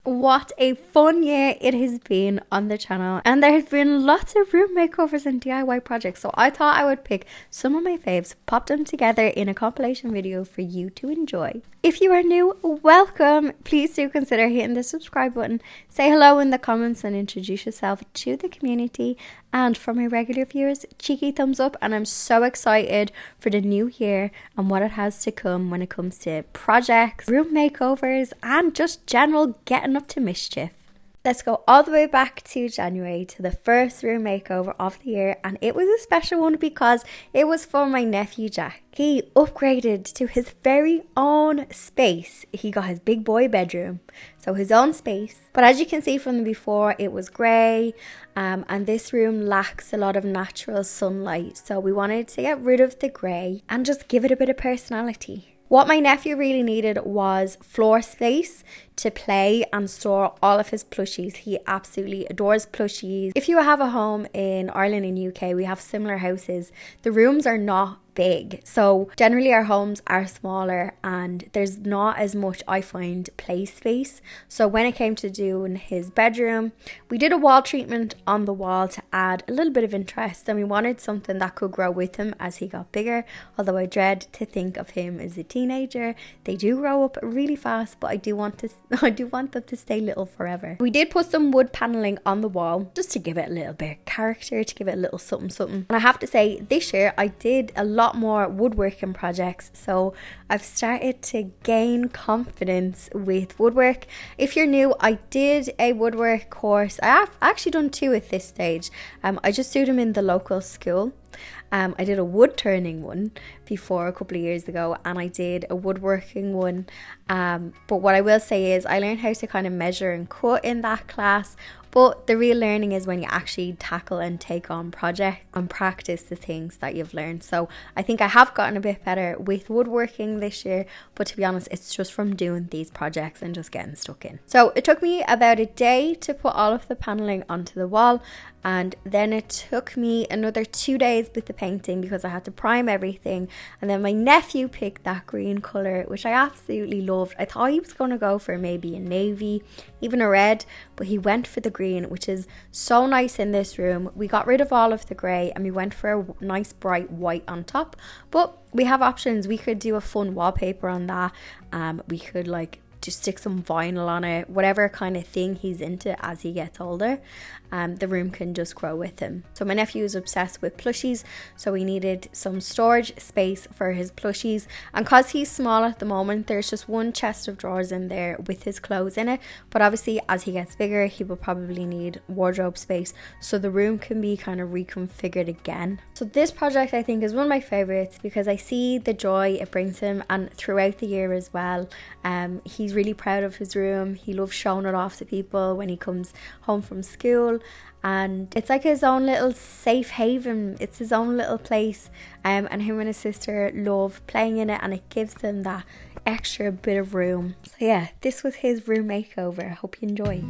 What a fun year it has been on the channel, and there have been lots of room makeovers and DIY projects, so I thought I would pick some of my faves, pop them together in a compilation video for you to enjoy. If you are new, welcome. Please do consider hitting the subscribe button, say hello in the comments and introduce yourself to the community. And for my regular viewers, cheeky thumbs up, and I'm so excited for the new year and what it has to come when it comes to projects, room makeovers and just general getting up to mischief. Let's go all the way back to January to the first room makeover of the year, and it was a special one because it was for my nephew Jack. He upgraded to his very own space. He got his big boy bedroom, so his own space. But as you can see from the before, it was grey, and this room lacks a lot of natural sunlight, so we wanted to get rid of the grey and just give it a bit of personality. What my nephew really needed was floor space to play and store all of his plushies. He absolutely adores plushies. If you have a home in Ireland and UK, we have similar houses. The rooms are not big, so generally our homes are smaller and there's not as much, I find, play space. So when it came to doing his bedroom, we did a wall treatment on the wall to add a little bit of interest, and we wanted something that could grow with him as he got bigger, although I dread to think of him as a teenager. They do grow up really fast, but I do want them to stay little forever. We did put some wood paneling on the wall just to give it a little bit of character, to give it a little something. And I have to say, this year I did a lot more woodworking projects, so I've started to gain confidence with woodwork. If you're new, I did a woodwork course. I have actually done two at this stage. I just do them in the local school. I did a wood turning one before a couple of years ago, and I did a woodworking one, but what I will say is I learned how to kind of measure and cut in that class. But the real learning is when you actually tackle and take on projects and practice the things that you've learned. So I think I have gotten a bit better with woodworking this year, but to be honest, it's just from doing these projects and just getting stuck in. So it took me about a day to put all of the paneling onto the wall, and then it took me another 2 days with the painting because I had to prime everything. And then my nephew picked that green colour, which I absolutely loved. I thought he was going to go for maybe a navy, even a red, but he went for the green, which is so nice in this room. We got rid of all of the grey and we went for a nice bright white on top, but we have options. We could do a fun wallpaper on that. We could just stick some vinyl on it, whatever kind of thing he's into as he gets older. The room can just grow with him. So my nephew is obsessed with plushies, so we needed some storage space for his plushies, and because he's small at the moment, there's just one chest of drawers in there with his clothes in it, but obviously as he gets bigger he will probably need wardrobe space, so the room can be kind of reconfigured again. So this project I think is one of my favorites because I see the joy it brings him, and throughout the year as well. He's really proud of his room. He loves showing it off to people when he comes home from school, and it's like his own little safe haven. It's his own little place, and him and his sister love playing in it, and it gives them that extra bit of room. So yeah, this was his room makeover. Hope you enjoy.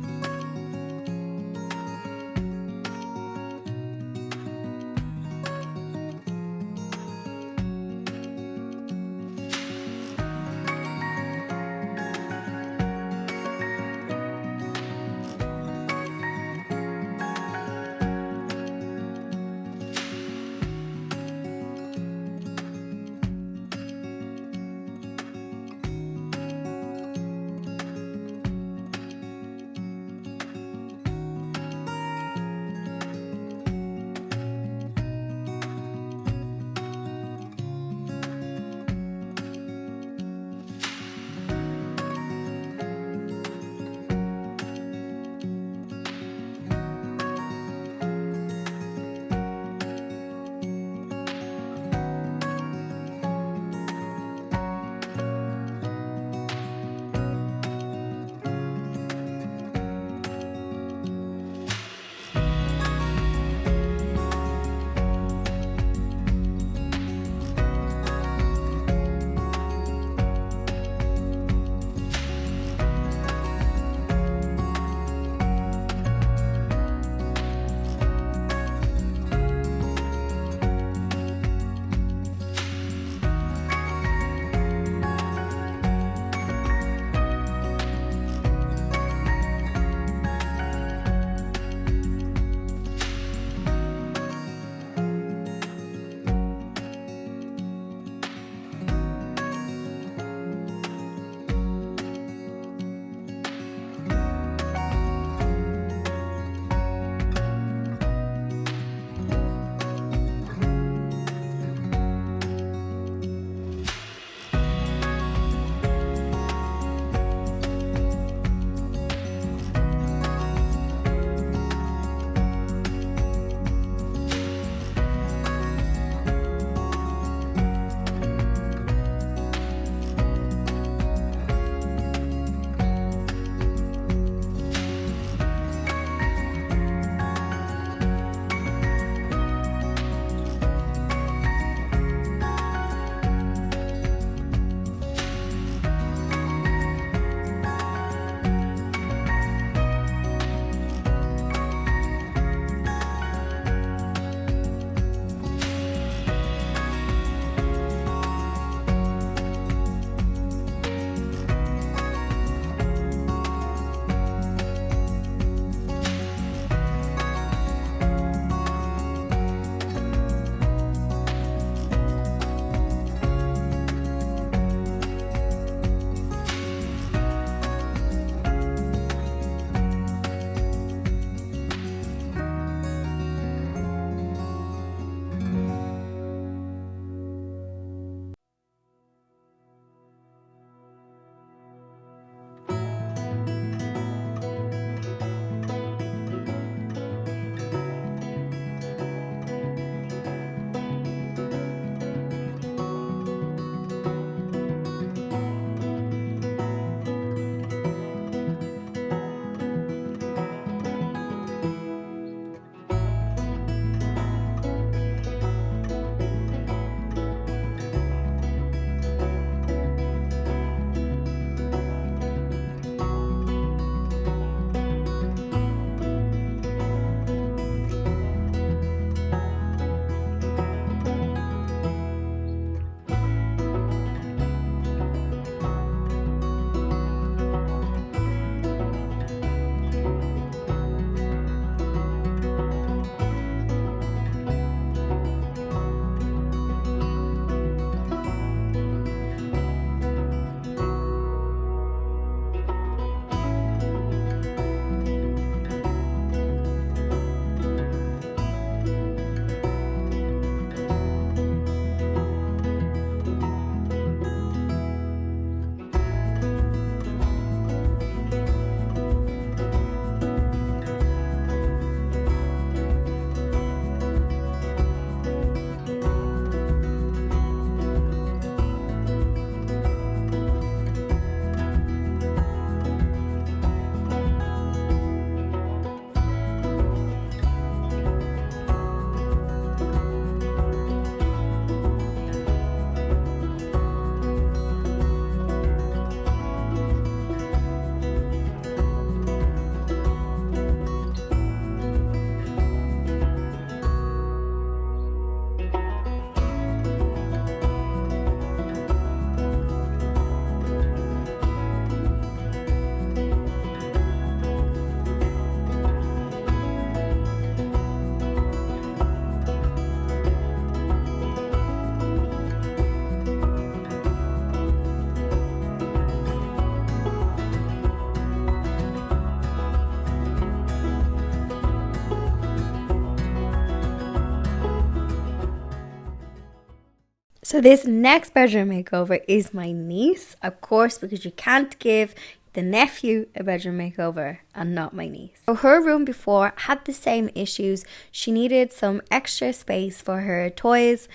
So this next bedroom makeover is my niece, of course, because you can't give the nephew a bedroom makeover and not my niece. So her room before had the same issues. She needed some extra space for her toys,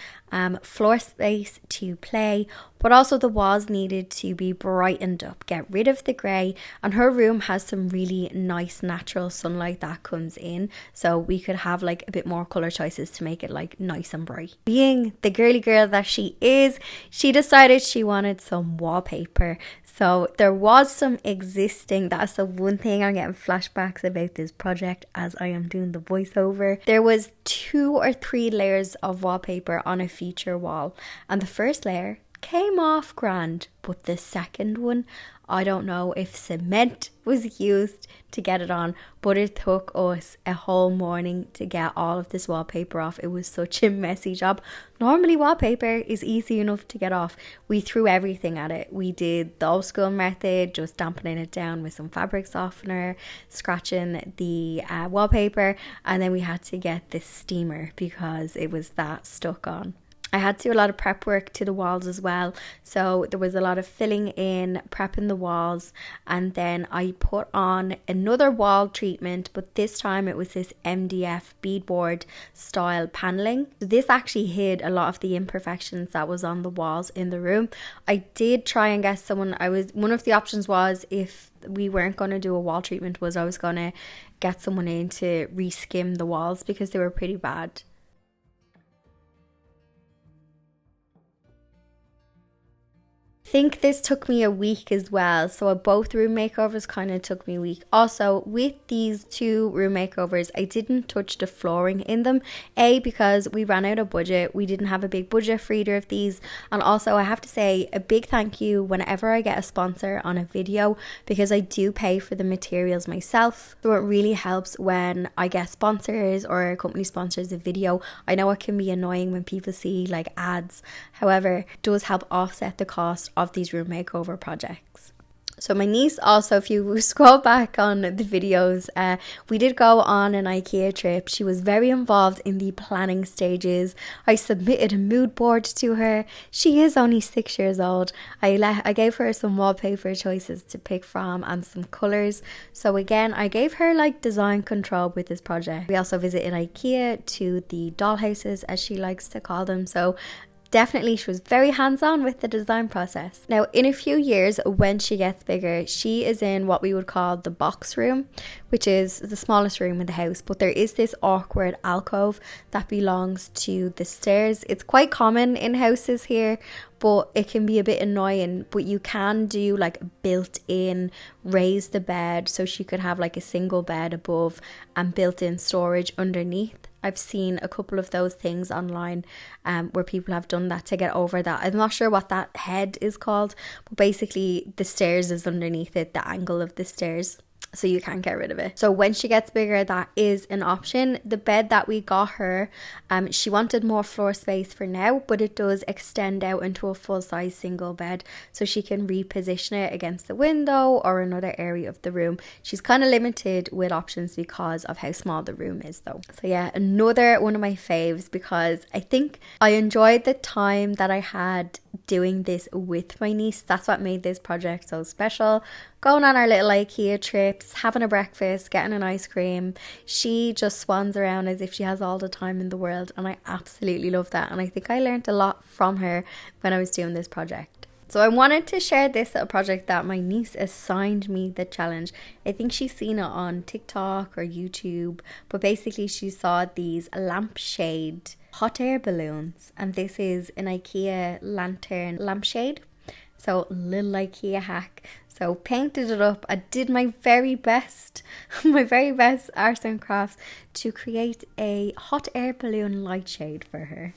floor space to play, but also the walls needed to be brightened up, get rid of the grey, and her room has some really nice natural sunlight that comes in, so we could have like a bit more colour choices to make it like nice and bright. Being the girly girl that she is, she decided she wanted some wallpaper. So there was some existing, that's the one thing I'm getting flashbacks about this project as I am doing the voiceover. There was 2 or 3 layers of wallpaper on a feature wall, and the first layer came off grand, but the second one, I don't know if cement was used to get it on, but it took us a whole morning to get all of this wallpaper off. It was such a messy job. Normally wallpaper is easy enough to get off. We threw everything at it. We did the old school method, just dampening it down with some fabric softener, scratching the wallpaper, and then we had to get this steamer because it was that stuck on. I had to do a lot of prep work to the walls as well, so there was a lot of filling in, prepping the walls, and then I put on another wall treatment, but this time it was this MDF beadboard style paneling. This actually hid a lot of the imperfections that was on the walls in the room. I did try and get someone, one of the options was, if we weren't going to do a wall treatment, was I was going to get someone in to reskim the walls because they were pretty bad. I think this took me a week as well, so both room makeovers kind of took me a week. Also, with these 2 room makeovers, I didn't touch the flooring in them, because we ran out of budget. We didn't have a big budget for either of these, and also I have to say a big thank you whenever I get a sponsor on a video, because I do pay for the materials myself, so it really helps when I get sponsors or a company sponsors a video. I know it can be annoying when people see like ads, however, it does help offset the cost of these room makeover projects. So my niece also, if you scroll back on the videos, we did go on an IKEA trip. She was very involved in the planning stages. I submitted a mood board to her. She is only 6 years old. I gave her some wallpaper choices to pick from and some colours. So again, I gave her like design control with this project. We also visited IKEA to the dollhouses, as she likes to call them. So definitely she was very hands-on with the design process. Now in a few years, when she gets bigger, she is in what we would call the box room, which is the smallest room in the house, but there is this awkward alcove that belongs to the stairs. It's quite common in houses here, but it can be a bit annoying. But you can do like built-in raise the bed, so she could have like a single bed above and built-in storage underneath. I've seen a couple of those things online where people have done that to get over that. I'm not sure what that head is called, but basically the stairs is underneath it, the angle of the stairs, so you can't get rid of it. So when she gets bigger, that is an option. The bed that we got her, she wanted more floor space for now, but it does extend out into a full-size single bed, so she can reposition it against the window or another area of the room. She's kind of limited with options because of how small the room is though. So yeah, another one of my faves, because I think I enjoyed the time that I had doing this with my niece. That's what made this project so special. Going on our little IKEA trips, having a breakfast, getting an ice cream. She just swans around as if she has all the time in the world, and I absolutely love that. And I think I learned a lot from her when I was doing this project. So I wanted to share this little project that my niece assigned me the challenge. I think she's seen it on TikTok or YouTube, but basically she saw these lampshade hot air balloons, and this is an IKEA lantern lampshade. So little IKEA hack. So painted it up. I did my very best, arts and crafts to create a hot air balloon light shade for her.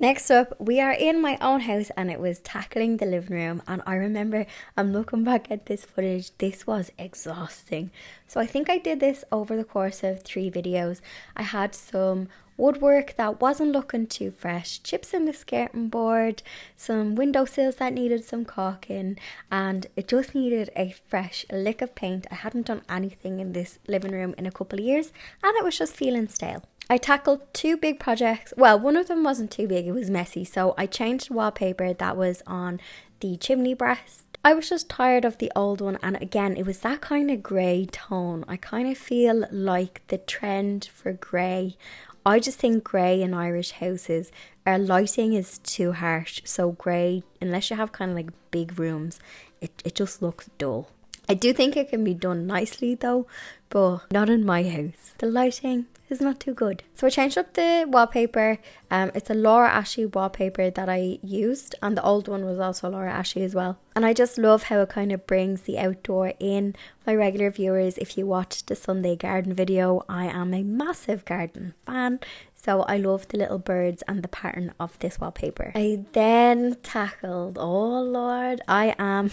Next up, we are in my own house and it was tackling the living room. And I remember I'm looking back at this footage, this was exhausting. So I think I did this over the course of 3 videos. I had some woodwork that wasn't looking too fresh, chips in the skirting board, some windowsills that needed some caulking, and it just needed a fresh lick of paint. I hadn't done anything in this living room in a couple of years and it was just feeling stale. I tackled 2 big projects. Well, one of them wasn't too big, it was messy. So I changed the wallpaper that was on the chimney breast. I was just tired of the old one, and again, it was that kind of grey tone. I kind of feel like the trend for grey, I just think grey in Irish houses, our lighting is too harsh. So grey, unless you have kind of like big rooms, it just looks dull. I do think it can be done nicely though, but not in my house. The lighting is not too good. So I changed up the wallpaper. It's a Laura Ashley wallpaper that I used, and the old one was also Laura Ashley as well. And I just love how it kind of brings the outdoor in. My regular viewers, if you watched the Sunday garden video, I am a massive garden fan. So I love the little birds and the pattern of this wallpaper. I then tackled, oh Lord, I am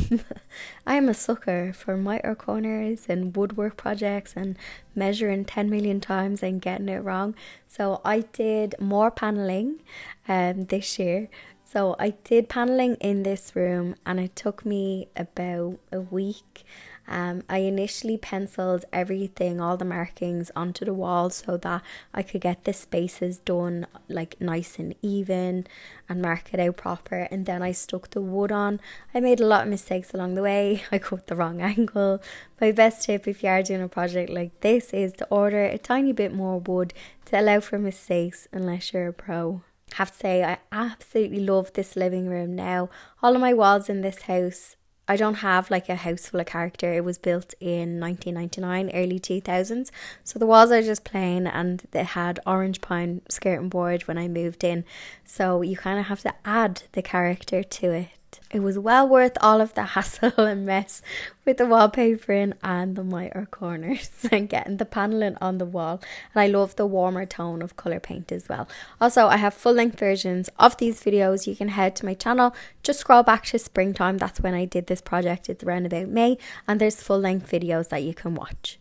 a sucker for miter corners and woodwork projects and measuring 10 million times and getting it wrong. So I did more paneling this year. So I did paneling in this room and it took me about a week. I initially penciled everything, all the markings onto the wall so that I could get the spaces done like nice and even and mark it out proper, and then I stuck the wood on. I made a lot of mistakes along the way. I cut the wrong angle. My best tip if you are doing a project like this is to order a tiny bit more wood to allow for mistakes unless you're a pro. I have to say, I absolutely love this living room now. All of my walls in this house, I don't have like a house full of character. It was built in 1999, early 2000s. So the walls are just plain, and they had orange pine skirting board when I moved in. So you kind of have to add the character to it. It was well worth all of the hassle and mess with the wallpapering and the miter corners and getting the paneling on the wall. And I love the warmer tone of colour paint as well. Also, I have full-length versions of these videos. You can head to my channel, just scroll back to springtime. That's when I did this project. It's around about May, and there's full-length videos that you can watch.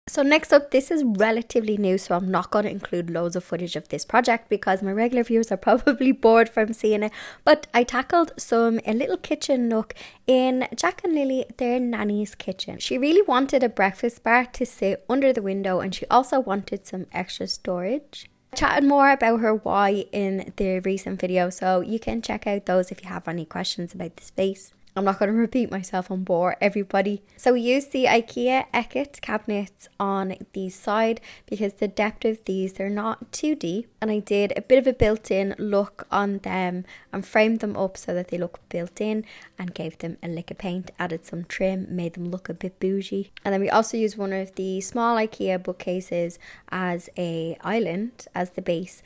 So next up, this is relatively new, so I'm not going to include loads of footage of this project because my regular viewers are probably bored from seeing it. But I tackled a little kitchen nook in Jack and Lily, their nanny's kitchen. She really wanted a breakfast bar to sit under the window, and she also wanted some extra storage. I chatted more about her why in the recent video, so you can check out those if you have any questions about the space. I'm not going to repeat myself and bore everybody. So we used the IKEA Eckert cabinets on the side because the depth of these, they're not too deep. And I did a bit of a built-in look on them and framed them up so that they look built-in and gave them a lick of paint, added some trim, made them look a bit bougie. And then we also used one of the small IKEA bookcases as a island, as the base.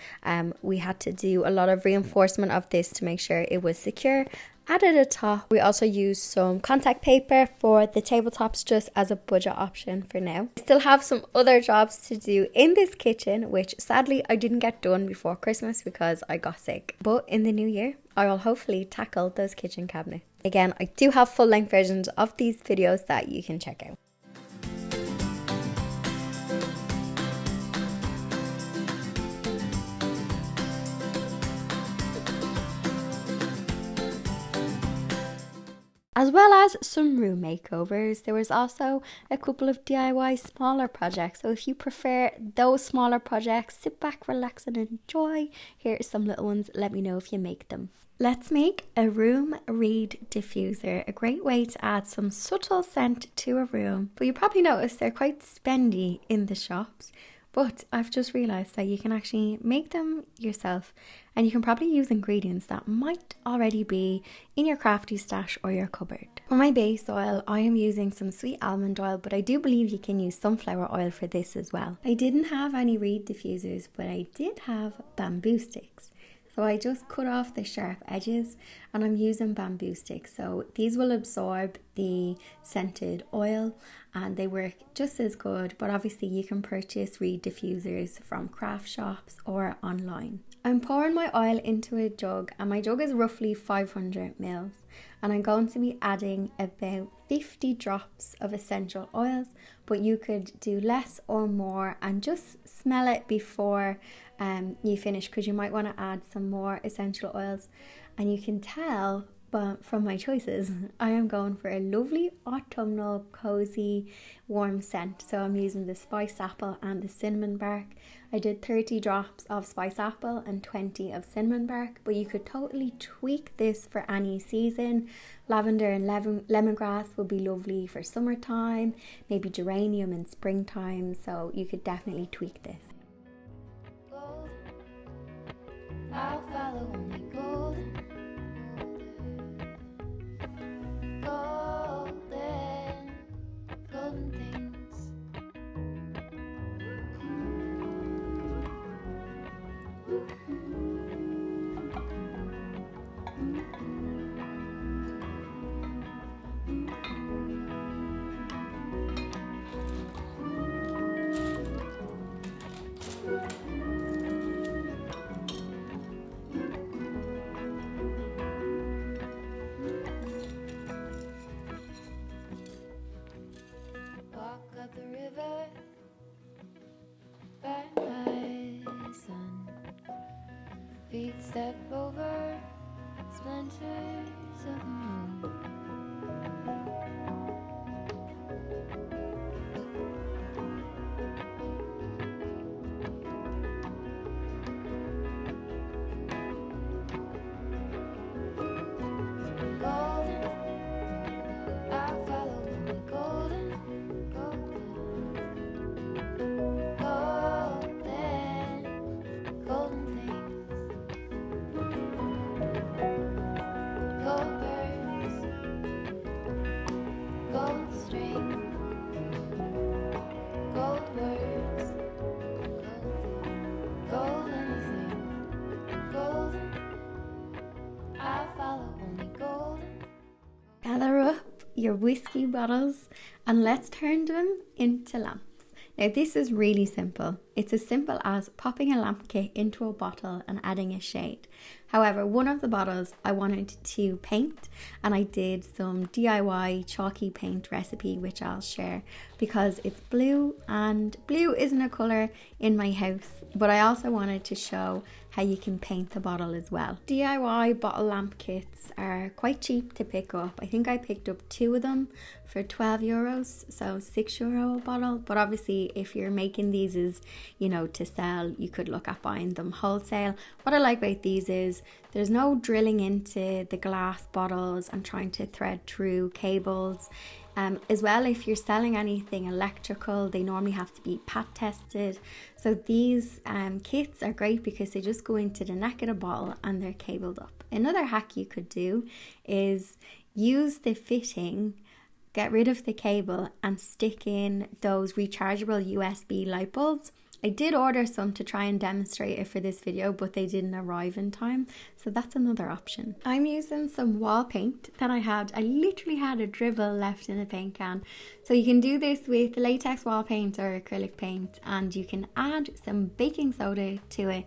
We had to do a lot of reinforcement of this to make sure it was secure. Added a top. We also used some contact paper for the tabletops just as a budget option for now. I still have some other jobs to do in this kitchen, which sadly I didn't get done before Christmas because I got sick. But in the new year, I will hopefully tackle those kitchen cabinets. Again, I do have full-length versions of these videos that you can check out. As as well as some room makeovers. There was also a couple of DIY smaller projects. So if you prefer those smaller projects, sit back, relax and enjoy. Here are some little ones. Let me know if you make them. Let's make a room reed diffuser, a great way to add some subtle scent to a room. But you probably noticed they're quite spendy in the shops. But I've just realised that you can actually make them yourself, and you can probably use ingredients that might already be in your crafty stash or your cupboard. For my base oil, I am using some sweet almond oil, but I do believe you can use sunflower oil for this as well. I didn't have any reed diffusers, but I did have bamboo sticks. So I just cut off the sharp edges and I'm using bamboo sticks. So these will absorb the scented oil and they work just as good, but obviously you can purchase reed diffusers from craft shops or online. I'm pouring my oil into a jug and my jug is roughly 500 mils, and I'm going to be adding about 50 drops of essential oils, but you could do less or more and just smell it before you finish, because you might want to add some more essential oils. And you can tell from my choices, I am going for a lovely autumnal cozy warm scent. So I'm using the spice apple and the cinnamon bark. I did 30 drops of spice apple and 20 of cinnamon bark, but you could totally tweak this for any season. Lavender and lemongrass would be lovely for summertime, maybe geranium in springtime, so you could definitely tweak this. I'll follow only golden, golden, golden things. The river by my sun, feet step over splinters of the moon. Golden, I'll follow only golden. Gather up your whiskey bottles and let's turn them into lamps. Now this is really simple. It's as simple as popping a lamp kit into a bottle and adding a shade. However, one of the bottles I wanted to paint, and I did some DIY chalky paint recipe which I'll share because it's blue, and blue isn't a colour in my house, but I also wanted to show how you can paint the bottle as well. DIY bottle lamp kits are quite cheap to pick up. I think I picked up 2 of them for €12, so €6 a bottle. But obviously if you're making these as, you know, to sell, you could look at buying them wholesale. What I like about these is there's no drilling into the glass bottles and trying to thread through cables. As well, if you're selling anything electrical, they normally have to be pat tested. So these kits are great because they just go into the neck of the bottle and they're cabled up. Another hack you could do is use the fitting, get rid of the cable and stick in those rechargeable USB light bulbs. I did order some to try and demonstrate it for this video, but they didn't arrive in time, so that's another option. I'm using some wall paint that I literally had a dribble left in a paint can. So you can do this with latex wall paint or acrylic paint, and you can add some baking soda to it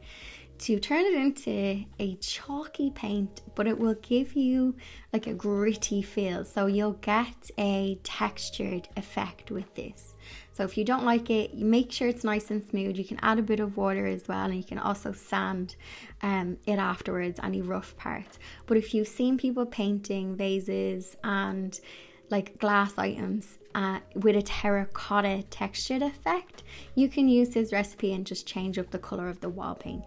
to turn it into a chalky paint, but it will give you like a gritty feel. So you'll get a textured effect with this. So if you don't like it, you make sure it's nice and smooth. You can add a bit of water as well, and you can also sand it afterwards, any rough parts. But if you've seen people painting vases and like glass items with a terracotta textured effect, you can use this recipe and just change up the color of the wall paint.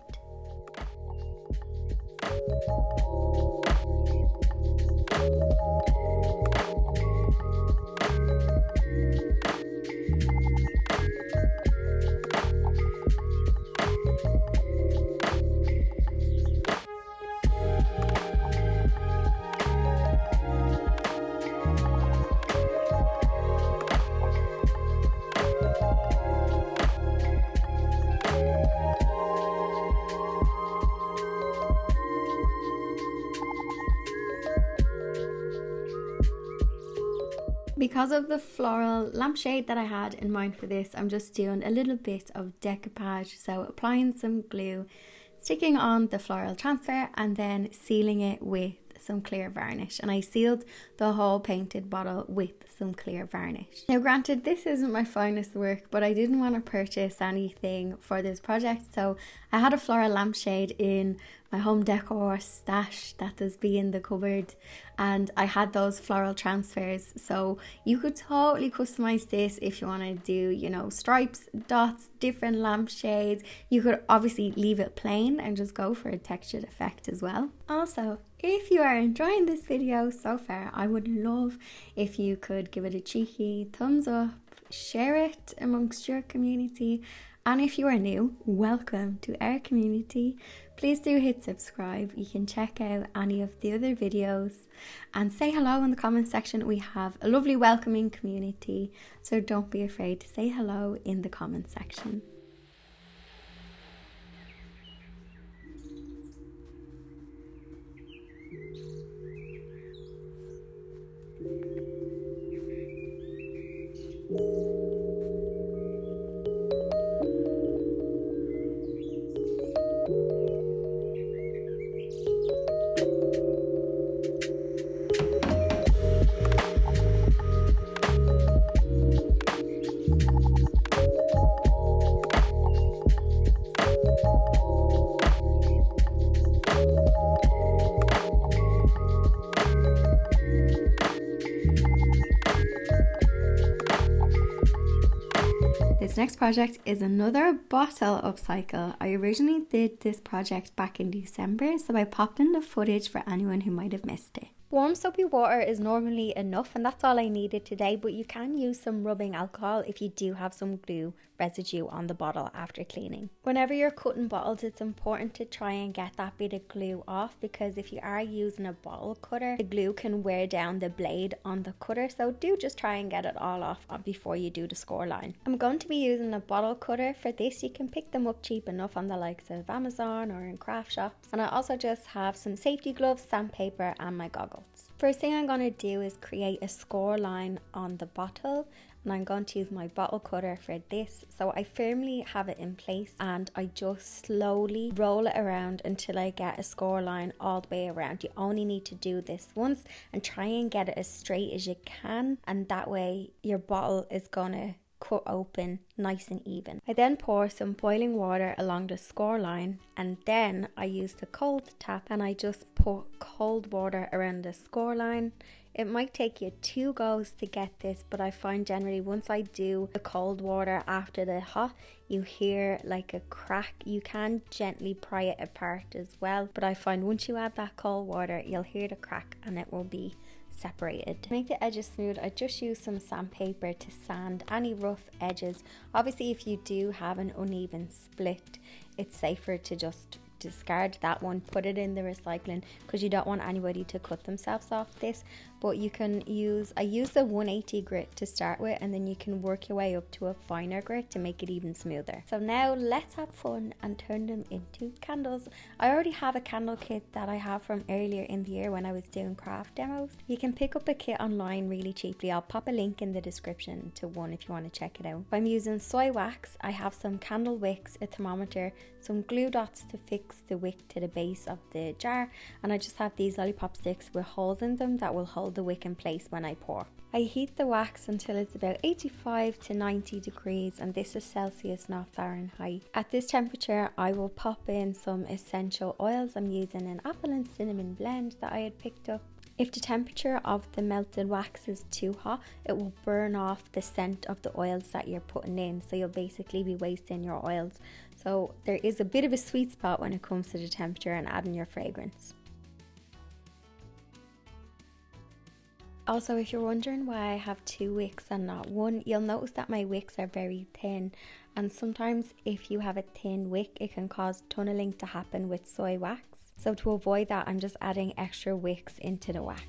Because of the floral lampshade that I had in mind for this, I'm just doing a little bit of decoupage. So applying some glue, sticking on the floral transfer, and then sealing it with some clear varnish. And I sealed the whole painted bottle with some clear varnish. Now granted, this isn't my finest work, but I didn't want to purchase anything for this project, so I had a floral lampshade in my home decor stash that does be in the cupboard, and I had those floral transfers. So you could totally customize this if you want to do, you know, stripes, dots, different lampshades. You could obviously leave it plain and just go for a textured effect as well. Also, if you are enjoying this video so far, I would love if you could give it a cheeky thumbs up, share it amongst your community, and if you are new, welcome to our community. Please do hit subscribe. You can check out any of the other videos and say hello in the comment section. We have a lovely welcoming community, so don't be afraid to say hello in the comment section. This next project is another bottle upcycle. I originally did this project back in December, so I popped in the footage for anyone who might have missed it. Warm soapy water is normally enough, and that's all I needed today, but you can use some rubbing alcohol if you do have some glue residue on the bottle after cleaning. Whenever you're cutting bottles, it's important to try and get that bit of glue off, because if you are using a bottle cutter, the glue can wear down the blade on the cutter, so do just try and get it all off before you do the score line. I'm going to be using a bottle cutter for this. You can pick them up cheap enough on the likes of Amazon or in craft shops, and I also just have some safety gloves, sandpaper, and my goggles. First thing I'm going to do is create a score line on the bottle, and I'm going to use my bottle cutter for this. So I firmly have it in place and I just slowly roll it around until I get a score line all the way around. You only need to do this once and try and get it as straight as you can, and that way your bottle is going to cut open nice and even. I then pour some boiling water along the score line, and then I use the cold tap and I just put cold water around the score line. It might take you 2 goes to get this, but I find generally once I do the cold water after the hot, you hear like a crack. You can gently pry it apart as well, but I find once you add that cold water, you'll hear the crack and it will be separated. To make the edges smooth, I just use some sandpaper to sand any rough edges. Obviously, if you do have an uneven split, it's safer to just discard that one, put it in the recycling, because you don't want anybody to cut themselves off this. But you can use, I use the 180 grit to start with, and then you can work your way up to a finer grit to make it even smoother. So now let's have fun and turn them into candles. I already have a candle kit that I have from earlier in the year when I was doing craft demos. You can pick up a kit online really cheaply. I'll pop a link in the description to one if you want to check it out. I'm using soy wax. I have some candle wicks, a thermometer, some glue dots to fix fix the wick to the base of the jar, and I just have these lollipop sticks with holes in them that will hold the wick in place when I pour. I heat the wax until it's about 85 to 90 degrees, and this is Celsius, not Fahrenheit. At this temperature, I will pop in some essential oils. I'm using an apple and cinnamon blend that I had picked up. If the temperature of the melted wax is too hot, it will burn off the scent of the oils that you're putting in, so you'll basically be wasting your oils. So there is a bit of a sweet spot when it comes to the temperature and adding your fragrance. Also, if you're wondering why I have 2 wicks and not 1, you'll notice that my wicks are very thin, and sometimes if you have a thin wick, it can cause tunneling to happen with soy wax. So to avoid that, I'm just adding extra wicks into the wax.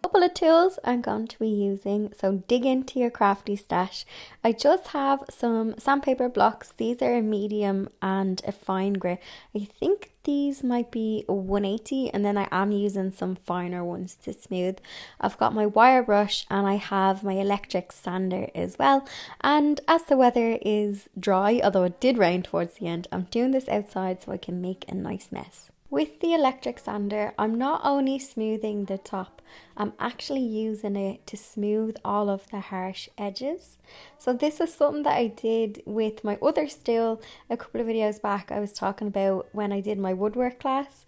Couple of tools I'm going to be using, so dig into your crafty stash. I just have some sandpaper blocks. These are a medium and a fine grit. I think these might be a 180, and then I am using some finer ones to smooth. I've got my wire brush and I have my electric sander as well, and as the weather is dry, although it did rain towards the end, I'm doing this outside so I can make a nice mess. With the electric sander, I'm not only smoothing the top, I'm actually using it to smooth all of the harsh edges. So this is something that I did with my other still a couple of videos back. I was talking about when I did my woodwork class,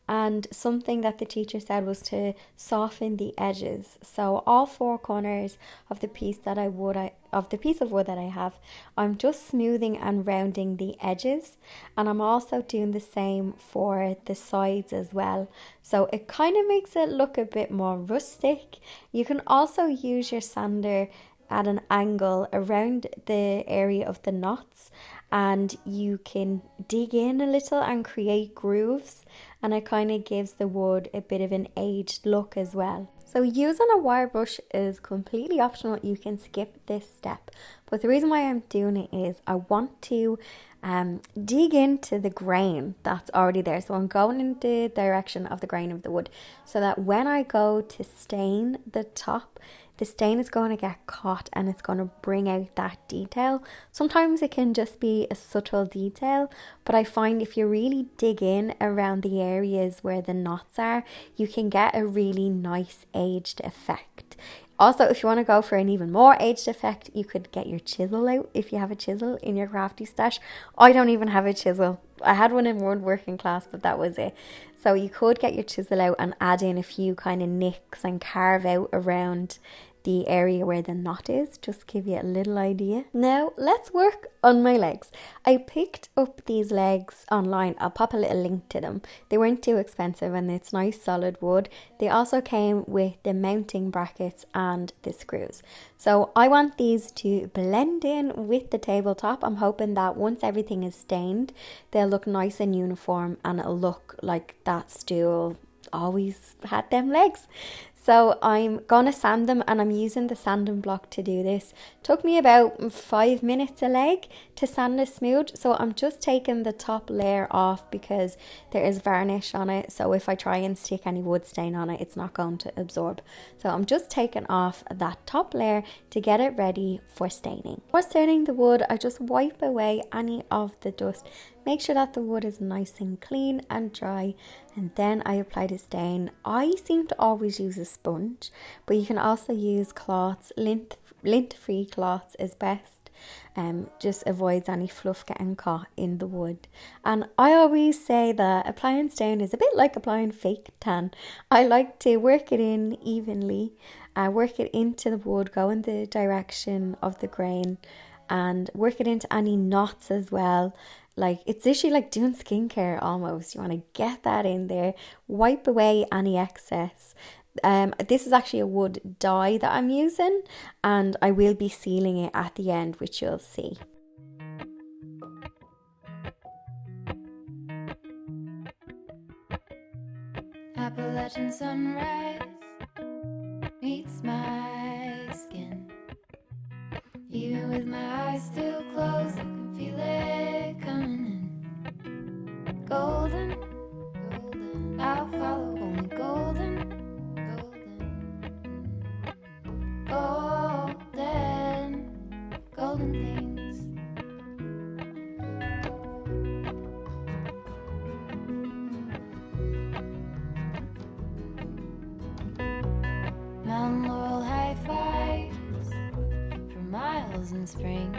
and something that the teacher said was to soften the edges. So all 4 corners of the piece of wood that I have, I'm just smoothing and rounding the edges, and I'm also doing the same for the sides as well. So it kind of makes it look a bit more rustic. You can also use your sander at an angle around the area of the knots, and you can dig in a little and create grooves, and it kind of gives the wood a bit of an aged look as well. So using a wire brush is completely optional. You can skip this step, but the reason why I'm doing it is I want to dig into the grain that's already there. So I'm going in the direction of the grain of the wood, so that when I go to stain the top, the stain is going to get caught and it's going to bring out that detail. Sometimes it can just be a subtle detail, but I find if you really dig in around the areas where the knots are, you can get a really nice aged effect. Also, if you want to go for an even more aged effect, you could get your chisel out if you have a chisel in your crafty stash. I don't even have a chisel. I had one in one working class, but that was it. So you could get your chisel out and add in a few kind of nicks and carve out around the area where the knot is, just give you a little idea. Now let's work on my legs. I picked up these legs online. I'll pop a little link to them. They weren't too expensive and it's nice solid wood. They also came with the mounting brackets and the screws. So I want these to blend in with the tabletop. I'm hoping that once everything is stained, they'll look nice and uniform and it'll look like that stool always had them legs. So I'm gonna sand them, and I'm using the sanding block to do this. Took me about 5 minutes a leg to sand this smooth. So I'm just taking the top layer off because there is varnish on it. So if I try and stick any wood stain on it, it's not going to absorb. So I'm just taking off that top layer to get it ready for staining. For staining the wood, I just wipe away any of the dust. Make sure that the wood is nice and clean and dry, and then I apply the stain. I seem to always use a sponge, but you can also use cloths. Lint-free cloths is best. Just avoids any fluff getting caught in the wood. And I always say that applying stain is a bit like applying fake tan. I like to work it in evenly, work it into the wood, go in the direction of the grain, and work it into any knots as well. Like, it's literally like doing skincare almost. You want to get that in there, wipe away any excess. This is actually a wood dye that I'm using, and I will be sealing it at the end, which you'll see. Appalachian sunrise meets my skin. Even with my eyes still closed, I can feel it coming in. Golden, golden, I'll follow only golden, golden, golden, golden things. Mountain laurel high fives for miles in spring.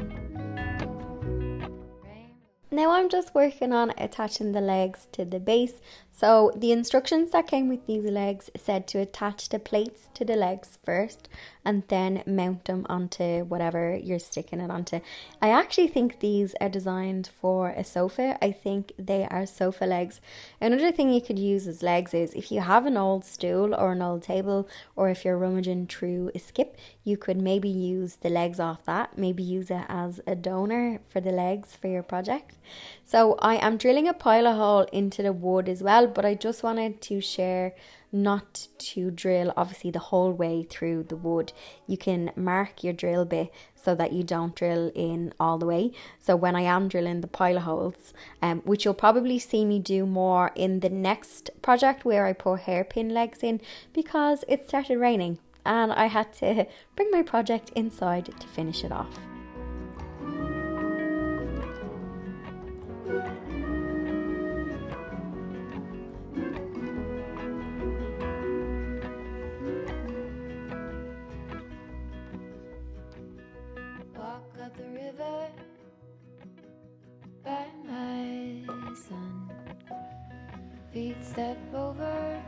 Now I'm just working on attaching the legs to the base. So the instructions that came with these legs said to attach the plates to the legs first and then mount them onto whatever you're sticking it onto. I actually think these are designed for a sofa. I think they are sofa legs. Another thing you could use as legs is if you have an old stool or an old table, or if you're rummaging through a skip, you could maybe use the legs off that, maybe use it as a donor for the legs for your project. So I am drilling a pilot hole into the wood as well, but I just wanted to share not to drill obviously the whole way through the wood. You can mark your drill bit so that you don't drill in all the way. So when I am drilling the pilot holes, which you'll probably see me do more in the next project where I put hairpin legs in, because it started raining and I had to bring my project inside to finish it off. Walk up the river by my son. Feet step over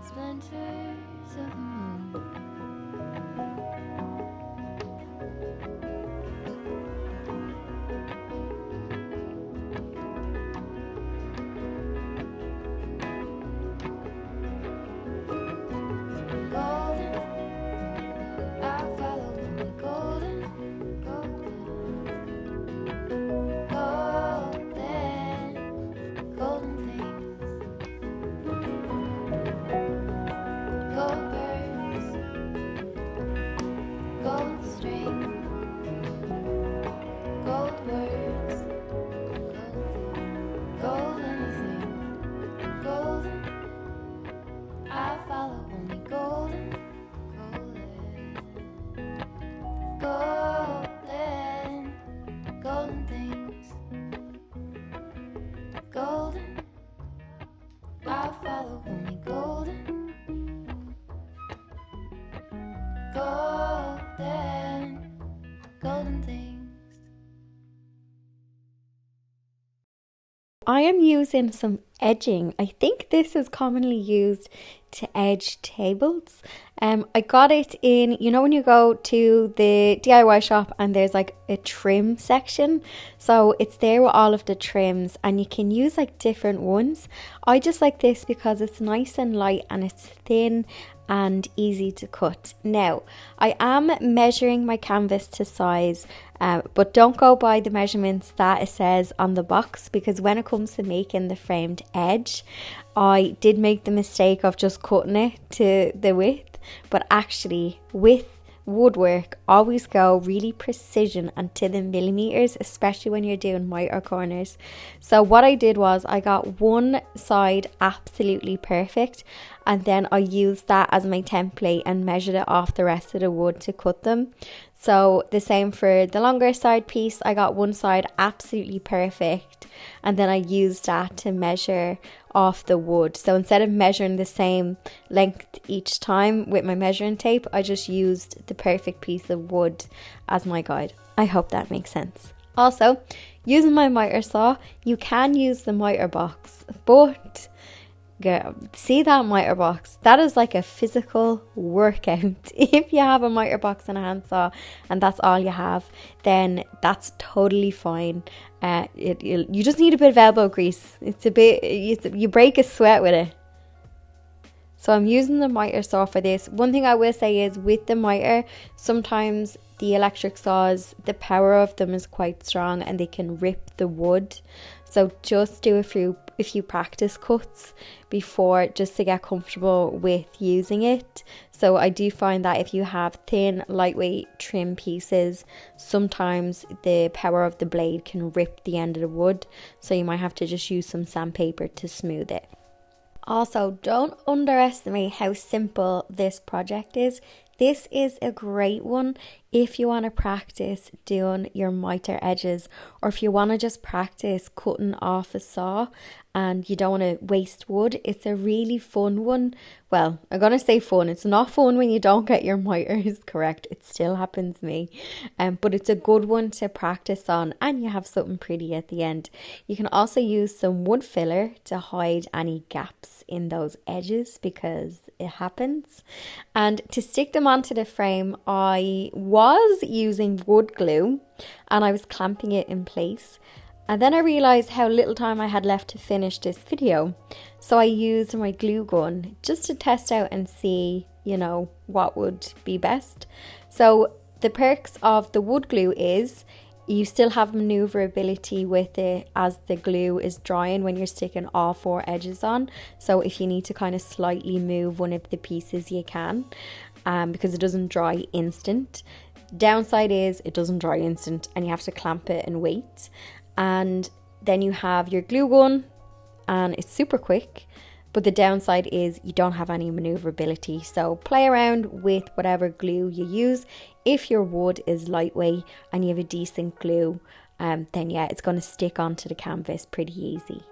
splinters of the moon. Golden, I'll follow only golden, golden, golden, golden things. Gold birds, gold string, gold words, gold anything, golden. I follow only golden, golden, golden, golden things. Golden, I follow only golden, golden, golden things. I am using some edging. I think this is commonly used to edge tables. I got it in, you know, when you go to the DIY shop and there's like a trim section, so it's there with all of the trims and you can use like different ones. I just like this because it's nice and light and it's thin and easy to cut. Now, I am measuring my canvas to size, but don't go by the measurements that it says on the box, because when it comes to making the framed edge, I did make the mistake of just cutting it to the width, but actually with woodwork, always go really precision and to the millimeters, especially when you're doing miter corners. So what I did was I got one side absolutely perfect, and then I used that as my template and measured it off the rest of the wood to cut them. So the same for the longer side piece, I got one side absolutely perfect, and then I used that to measure off the wood. So instead of measuring the same length each time with my measuring tape, I just used the perfect piece of wood as my guide. I hope that makes sense. Also, using my miter saw, you can use the miter box, but girl, see that miter box? That is like a physical workout. If you have a miter box and a handsaw and that's all you have, then that's totally fine. You just need a bit of elbow grease. You break a sweat with it. So I'm using the miter saw for this. One thing I will say is with the miter, sometimes the electric saws, the power of them is quite strong and they can rip the wood. So just do a few practice cuts before, just to get comfortable with using it. So I do find that if you have thin, lightweight trim pieces, sometimes the power of the blade can rip the end of the wood. So you might have to just use some sandpaper to smooth it. Also, don't underestimate how simple this project is. This is a great one if you want to practice doing your miter edges, or if you want to just practice cutting off a saw and you don't want to waste wood. It's a really fun one. Well, I'm going to say fun. It's not fun when you don't get your miters correct. It still happens to me. But it's a good one to practice on, and you have something pretty at the end. You can also use some wood filler to hide any gaps in those edges, because it happens. And to stick them onto the frame, I was using wood glue and I was clamping it in place. And then I realised how little time I had left to finish this video. So I used my glue gun just to test out and see, you know, what would be best. So the perks of the wood glue is you still have maneuverability with it as the glue is drying when you're sticking all four edges on. So if you need to kind of slightly move one of the pieces, you can, because it doesn't dry instant. Downside is it doesn't dry instant and you have to clamp it and wait. And then you have your glue gun and it's super quick, but the downside is you don't have any maneuverability. So play around with whatever glue you use. If your wood is lightweight and you have a decent glue, then yeah, it's going to stick onto the canvas pretty easy.